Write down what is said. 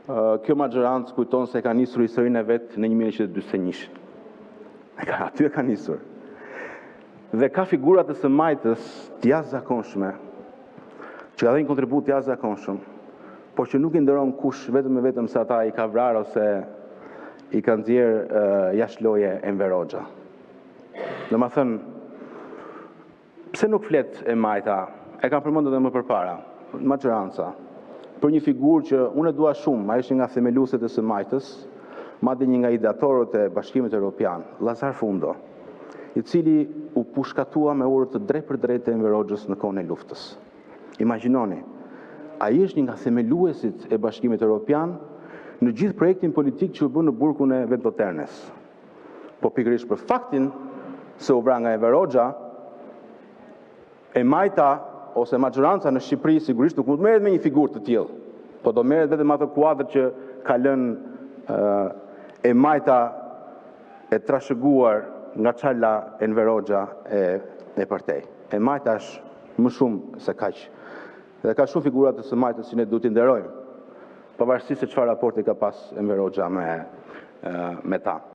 Kjo maxhorancë kujton se ka nisur historinë e vet në 1941. Aty e ka nisur. Dhe ka figura të së majtës të jashtëzakonshme, që ka dhënë kontribut të jashtëzakonshëm, por që nuk i nderon kush vetëm e vetëm se ata i ka vrarë ose i ka nxjerrë jashtë loje Enver Hoxha. Domethënë, pse nuk flet e majta? E kam përmendur edhe më përpara, maxhoranca. Për një figurë që unë e dua shumë, ai është nga themeluesit e së majtës, madje një nga ideatorët e Bashkimit Evropian, Llazar Fundo, i cili u pushkatua me orë të drejt për drejt të Enver Hoxhës në kohën e luftës. Imagjinoni, ai është një nga themeluesit e Bashkimit Evropian në gjithë projektin politik që u bë në burgun e Ventotërnes. Po pikërisht për faktin se u vra nga Enver Hoxha, e majta ose maxhoranca në Shqipëri sigurisht nuk mund të merret me një figurë të tillë, po do merret vetëm ato kuadër që ka lënë e majta e trashëguar nga çala Enver Hoxha e përtej. E majta është më shumë se kaq. Dhe ka shumë figura të së majtës që ne duhet t'i nderojmë, pavarësisht se çfarë raporti ka pas Enver Hoxha me ta.